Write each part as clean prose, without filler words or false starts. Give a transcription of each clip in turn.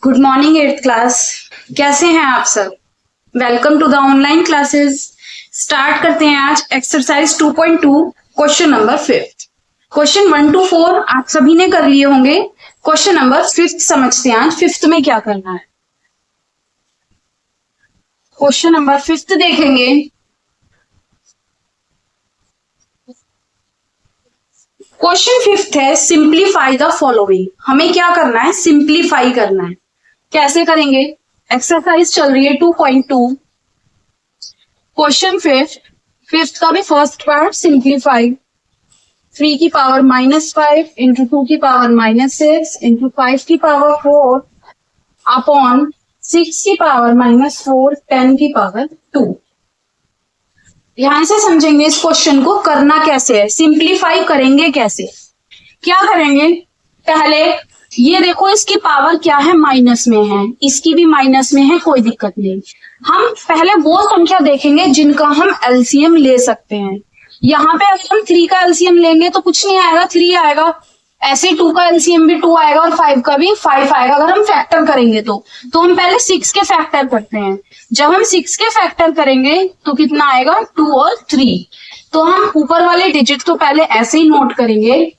Good morning eighth class. कैसे हैं आप सब? Welcome to the online classes. Start करते हैं आज exercise 2.2 question number 5। Question 1 to 4 आप सभी ने कर लिए होंगे। क्वेश्चन नंबर 5 समझते हैं आज 5th में क्या करना है। क्वेश्चन नंबर 5 देखेंगे। क्वेश्चन 5 है सिंप्लीफाई द फॉलोइंग। हमें क्या करना है? सिंप्लीफाई करना है। कैसे करेंगे? एक्सरसाइज चल रही है 2.2 क्वेश्चन 5 का भी फर्स्ट पार्ट सिंप्लीफाई। 3 की पावर -5 इंटू 2 की पावर -6 इंटू 5 की पावर 4 अपॉन 6 की पावर -4 10 की पावर 2। ध्यान से समझेंगे इस क्वेश्चन को। करना कैसे है, सिंप्लीफाई करेंगे कैसे। क्या करेंगे? पहले ये देखो, इसकी पावर क्या है? माइनस में है, इसकी भी माइनस में है, कोई दिक्कत नहीं। हम पहले वो संख्या देखेंगे जिनका हम एलसीएम ले सकते हैं। यहाँ पे अगर हम 3 का एलसीएम लेंगे तो कुछ नहीं आएगा, 3 आएगा। ऐसे 2 का एलसीएम भी 2 आएगा और 5 का भी 5 आएगा। अगर हम फैक्टर करेंगे तो हम पहले 6 के फैक्टर करते हैं। जब हम 6 के फैक्टर करेंगे तो कितना आएगा? 2 और 3। तो हम ऊपर वाले डिजिट तो पहले ऐसे ही नोट करेंगे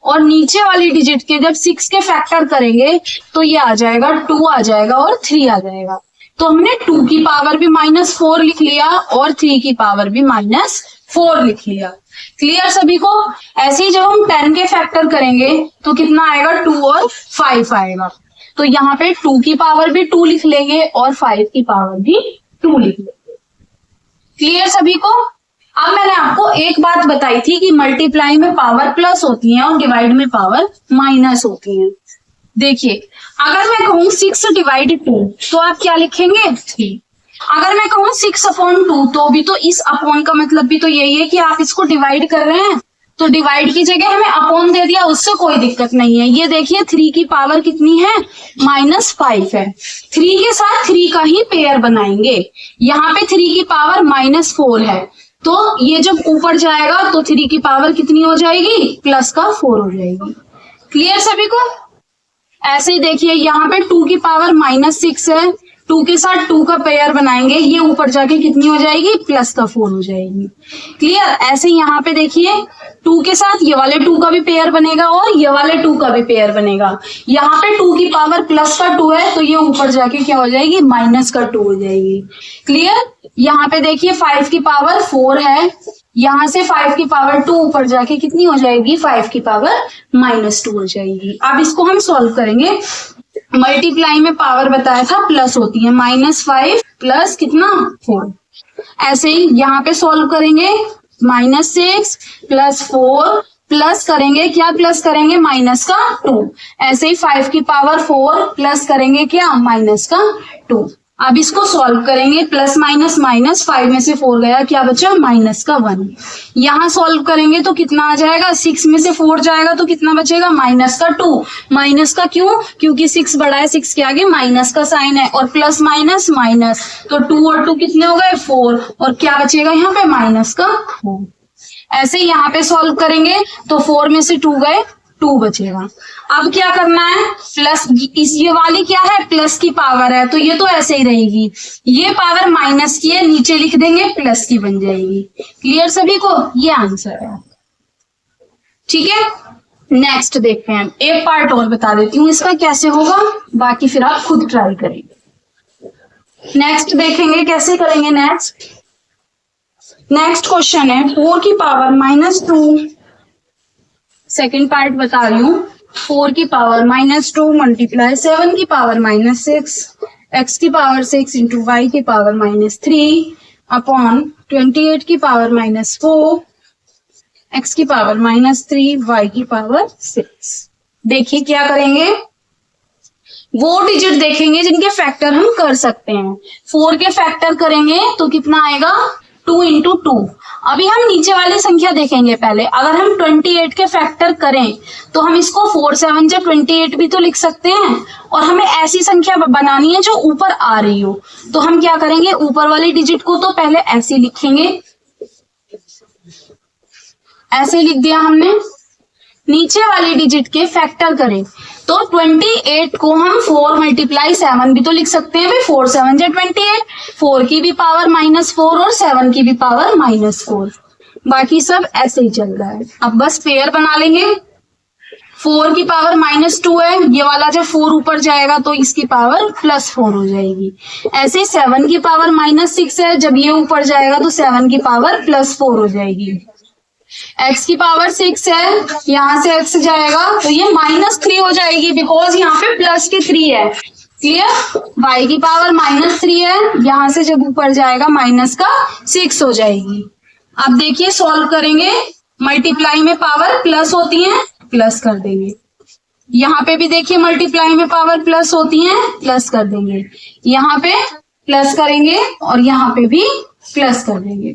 और नीचे वाली डिजिट के जब 6 के फैक्टर करेंगे तो ये आ जाएगा 2 आ जाएगा और 3 आ जाएगा। तो हमने 2 की पावर भी -4 लिख लिया और 3 की पावर भी -4 लिख लिया। क्लियर सभी को? ऐसे ही जब हम 10 के फैक्टर करेंगे तो कितना आएगा? 2 और 5 आएगा। तो यहाँ पे 2 की पावर भी 2 लिख लेंगे और 5 की पावर भी 2 लिख लेंगे। क्लियर सभी को? अब मैंने आपको एक बात बताई थी कि मल्टीप्लाई में पावर प्लस होती है और डिवाइड में पावर माइनस होती है। देखिए, अगर मैं कहूं 6 डिवाइड 2 तो आप क्या लिखेंगे? 3। अगर मैं कहूं 6/2 तो भी तो इस अपॉन का मतलब भी तो यही है कि आप इसको डिवाइड कर रहे हैं। तो डिवाइड की जगह हमें अपॉन दे दिया, उससे कोई दिक्कत नहीं है। ये देखिए 3 की पावर कितनी है? -5 है। 3 के साथ 3 का ही पेयर बनाएंगे। यहाँ पे 3 की पावर -4 है, तो ये जब ऊपर जाएगा तो 3 की पावर कितनी हो जाएगी? प्लस का 4 हो जाएगी। क्लियर सभी को? ऐसे ही देखिए यहाँ पे 2 की पावर -6 है, 2 के साथ 2 का पेयर बनाएंगे, ये ऊपर जाके कितनी हो जाएगी? प्लस का 4 हो जाएगी। क्लियर? ऐसे ही यहाँ पे देखिए 2 के साथ ये वाले 2 का भी पेयर बनेगा और ये वाले 2 का भी पेयर बनेगा। यहाँ पे 2 की पावर प्लस का 2 है तो ये ऊपर जाके क्या हो जाएगी? माइनस का 2 हो जाएगी। क्लियर? यहाँ पे देखिए 5 की पावर 4 है, यहाँ से 5 की पावर 2 ऊपर जाके कितनी हो जाएगी? 5 की पावर -2 हो जाएगी। अब इसको हम सॉल्व करेंगे। मल्टीप्लाई में पावर बताया था प्लस होती है, -5 प्लस कितना? 4। ऐसे ही यहाँ पे सॉल्व करेंगे, -6 प्लस 4 प्लस करेंगे क्या? प्लस करेंगे माइनस का 2। ऐसे ही 5 की पावर 4 प्लस करेंगे क्या? माइनस का 2। अब इसको सॉल्व करेंगे, प्लस माइनस माइनस, 5 में से 4 गया, क्या बचा? माइनस का 1। यहाँ सॉल्व करेंगे तो कितना आ जाएगा? 6 में से 4 जाएगा तो कितना बचेगा? माइनस का 2। माइनस का क्यों? क्योंकि 6 बड़ा है, 6 के आगे माइनस का साइन है और प्लस माइनस माइनस, तो 2 और 2 कितने हो गए? 4। और क्या बचेगा यहाँ पे? माइनस का 4। ऐसे ही यहाँ पे सॉल्व करेंगे तो 4 में से 2 गए, 2 बचेगा। अब क्या करना है? प्लस, ये वाली क्या है? प्लस की पावर है तो ये तो ऐसे ही रहेगी। ये पावर माइनस की है, नीचे लिख देंगे, प्लस की बन जाएगी। क्लियर सभी को? ये आंसर है। ठीक है, नेक्स्ट देखते हैं। एक पार्ट और बता देती हूँ इसका कैसे होगा, बाकी फिर आप खुद ट्राई करेंगे। नेक्स्ट देखेंगे कैसे करेंगे। नेक्स्ट क्वेश्चन है 4 की पावर -2। सेकेंड पार्ट बता रही हूँ। 4 की पावर -2 मल्टीप्लाई 7 की पावर -6 x की पावर 6 इंटू y की पावर -3 अपॉन 28 की पावर -4 x की पावर -3 y की पावर 6। देखिए क्या करेंगे, वो डिजिट देखेंगे जिनके फैक्टर हम कर सकते हैं। 4 के फैक्टर करेंगे तो कितना आएगा? 2 इंटू 2। अभी हम नीचे वाली संख्या देखेंगे पहले। अगर हम 28 के फैक्टर करें तो हम इसको 4 7 से 28 भी तो लिख सकते हैं और हमें ऐसी संख्या बनानी है जो ऊपर आ रही हो। तो हम क्या करेंगे? ऊपर वाली डिजिट को तो पहले ऐसे लिखेंगे, ऐसे लिख दिया हमने। नीचे वाली डिजिट के फैक्टर करें। तो 28 को हम 4 मल्टीप्लाई 7 भी तो लिख सकते हैं भाई, 4 7 जा 28, 4 की भी पावर -4 और 7 की भी पावर -4। बाकी सब ऐसे ही चल रहा है। अब बस पेयर बना लेंगे। 4 की पावर -2 है, ये वाला जब 4 ऊपर जाएगा तो इसकी पावर +4 हो जाएगी। ऐसे 7 की पावर -6 है, जब ये ऊपर जाएगा तो 7 की पावर +4 हो जाएगी। x की पावर 6 है, यहाँ से x जाएगा तो ये -3 हो जाएगी, बिकॉज यहाँ पे प्लस की 3 है। क्लियर? y की पावर -3 है, यहाँ से जब ऊपर जाएगा -6 हो जाएगी। अब देखिए सॉल्व करेंगे, मल्टीप्लाई में पावर प्लस होती है, प्लस कर देंगे। यहाँ पे भी देखिए मल्टीप्लाई में पावर प्लस होती है, प्लस कर देंगे। यहाँ पे प्लस करेंगे और यहाँ पे भी प्लस कर देंगे।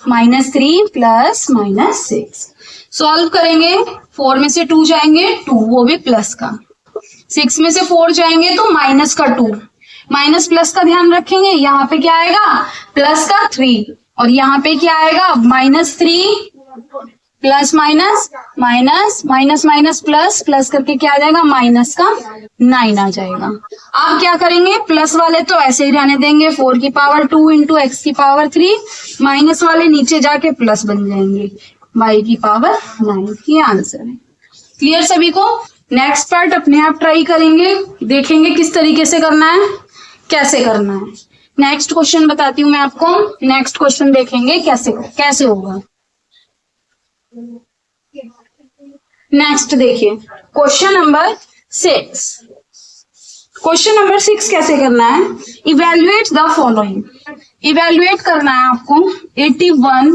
-3 प्लस -6 सॉल्व करेंगे। 4 में से 2 जाएंगे 2, वो भी प्लस का। 6 में से 4 जाएंगे तो माइनस का 2, माइनस प्लस का ध्यान रखेंगे। यहाँ पे क्या आएगा? प्लस का 3 और यहाँ पे क्या आएगा? -3 plus minus minus minus minus plus, plus करके क्या आ जाएगा? माइनस का 9 आ जाएगा। आप क्या करेंगे? प्लस वाले तो ऐसे ही रहने देंगे, 4 की पावर 2 इंटू x की पावर 3, माइनस वाले नीचे जाके प्लस बन जाएंगे, y की पावर 9। ये आंसर है। क्लियर सभी को? नेक्स्ट पार्ट अपने आप ट्राई करेंगे, देखेंगे किस तरीके से करना है, कैसे करना है। नेक्स्ट क्वेश्चन बताती हूँ मैं आपको। नेक्स्ट क्वेश्चन देखेंगे कैसे होगा। नेक्स्ट देखिए क्वेश्चन नंबर 6। क्वेश्चन नंबर 6 कैसे करना है? Evaluate the following. इवेल्युएट करना है आपको 81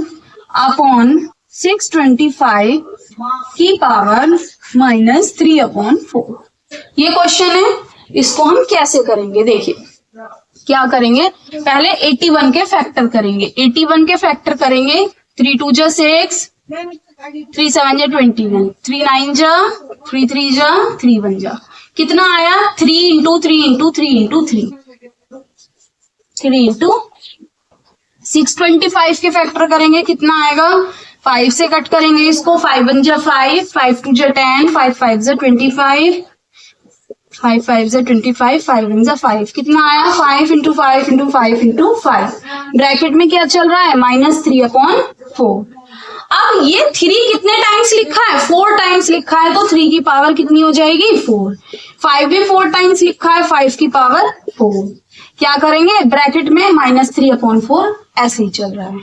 अपॉन 625 की पावर -3/4। ये क्वेश्चन है, इसको हम कैसे करेंगे? देखिए क्या करेंगे, पहले 81 के फैक्टर करेंगे। 81 के फैक्टर करेंगे, 3 2 जा 6, 3 7 जा 21, 3 9 जा 3 3 जा 3 1 जा, कितना आया? 3 इंटू 3 इंटू 3 इंटू 3, 3 इंटू 625 के फैक्टर करेंगे, कितना आएगा? 5 से कट करेंगे इसको, 5 1 जा 5, 5 2 जा 10, 5 5 जा 25, 5 5 जा 25, 5 1 जा 5, कितना आया? 5 इंटू 5 इंटू 5 इंटू 5। ब्रैकेट में क्या चल रहा है? -3/4। अब ये 3 कितने टाइम्स लिखा है? 4 टाइम्स लिखा है, तो 3 की पावर कितनी हो जाएगी? 4। 5 भी 4 टाइम्स लिखा है, 5 की पावर 4। क्या करेंगे? ब्रैकेट में -3/4 ऐसे ही चल रहा है।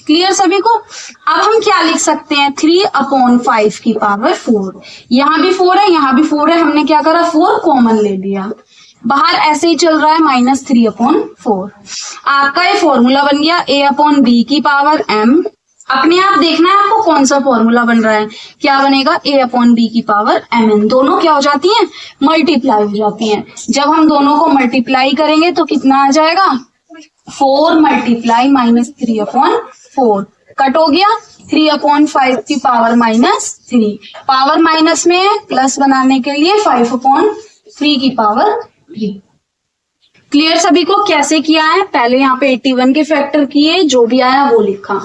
क्लियर सभी को? अब हम क्या लिख सकते हैं? 3/5 की पावर 4। यहाँ भी 4 है, यहाँ भी 4 है, हमने क्या करा? 4 कॉमन ले लिया। बाहर ऐसे ही चल रहा है -3/4। आपका ये फॉर्मूला बन गया a/b की पावर m। अपने आप देखना है आपको कौन सा फॉर्मूला बन रहा है। क्या बनेगा? a/b की पावर mn। दोनों क्या हो जाती हैं? मल्टीप्लाई हो जाती हैं। जब हम दोनों को मल्टीप्लाई करेंगे तो कितना आ जाएगा? 4 मल्टीप्लाई -3/4 कट हो गया। 3/5 की पावर -3, पावर माइनस में प्लस बनाने के लिए 5/3 की पावर 3। क्लियर सभी को? कैसे किया है? पहले यहाँ पे 81 के फैक्टर किए, जो भी आया वो लिखा।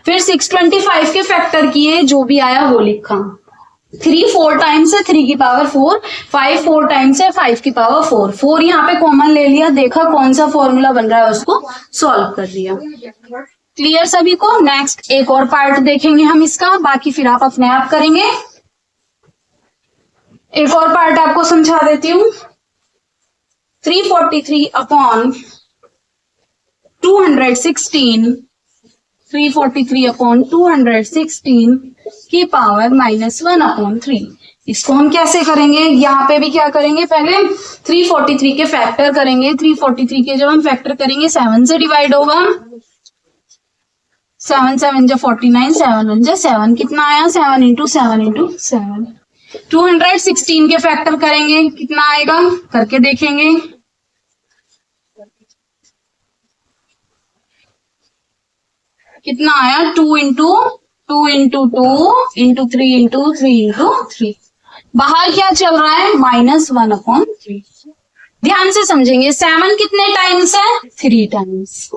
फिर 625 के फैक्टर किए, जो भी आया वो लिखा। 3 4 टाइम्स है, 3 की पावर 4, 5 4 टाइम्स है, 5 की पावर 4। 4 यहाँ पे कॉमन ले लिया, देखा कौन सा फॉर्मूला बन रहा है, उसको सॉल्व कर दिया। क्लियर सभी को? नेक्स्ट एक और पार्ट देखेंगे हम इसका, बाकी फिर आप अपने आप करेंगे। एक और पार्ट आपको समझा देती हूँ। 343 अपॉन 216, 343 अपॉन 216 की पावर -1/3। इसको हम कैसे करेंगे? यहाँ पे भी क्या करेंगे? पहले 343 के फैक्टर करेंगे। 343 के जब हम फैक्टर करेंगे 7 से डिवाइड होगा, 7 7 जा 49, 7 1 जा 7, कितना आया? 7 इंटू 7 इंटू 7। 216 के फैक्टर करेंगे, कितना आएगा? करके देखेंगे। कितना आया? 2 into 2 into 2 into 3 into 3 into 3। बाहर क्या चल रहा है? -1/3। ध्यान से समझेंगे। 7 कितने टाइम्स है? 3 टाइम्स।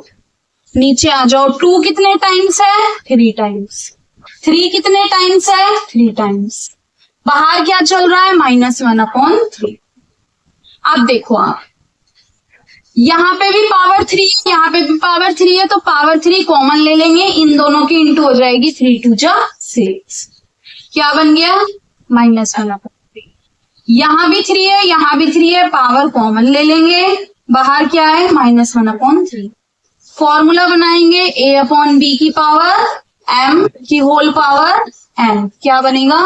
नीचे आ जाओ। 2 कितने टाइम्स है? 3 टाइम्स। 3 कितने टाइम्स है? 3 टाइम्स। बाहर क्या चल रहा है, -1/3। अब देखो आप, यहाँ पे भी पावर 3 है, यहाँ पे भी पावर 3 है, तो पावर 3 कॉमन ले लेंगे, इन दोनों की इंटू हो जाएगी 3 2 जा 6। क्या बन गया, -1/3। यहाँ भी 3 है, यहाँ भी 3 है, पावर कॉमन ले लेंगे, बाहर क्या है, -1/3। फॉर्मूला बनाएंगे a/b की पावर m की होल पावर n। क्या बनेगा,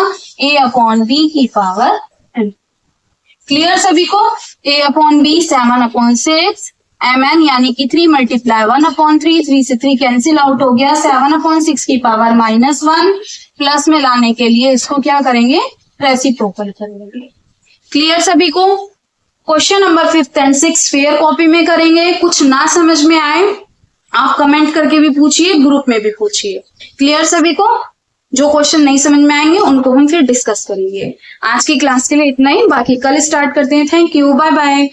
a/b की पावर n। क्लियर सभी को, a/b 7/6 mn यानी कि 3 मल्टीप्लाई 1/3, 3 से 3 कैंसिल आउट हो गया, 7/6 की पावर -1 प्लस में लाने के लिए इसको क्या करेंगे, रेसिप्रोकल करेंगे। क्लियर सभी को। Question number 5 and 6 fair copy में करेंगे। कुछ ना समझ में आए आप कमेंट करके भी पूछिए, ग्रुप में भी पूछिए। क्लियर सभी को। जो क्वेश्चन नहीं समझ में आएंगे उनको हम फिर डिस्कस करेंगे। आज की क्लास के लिए इतना ही, बाकी कल स्टार्ट करते हैं। Thank you, bye bye.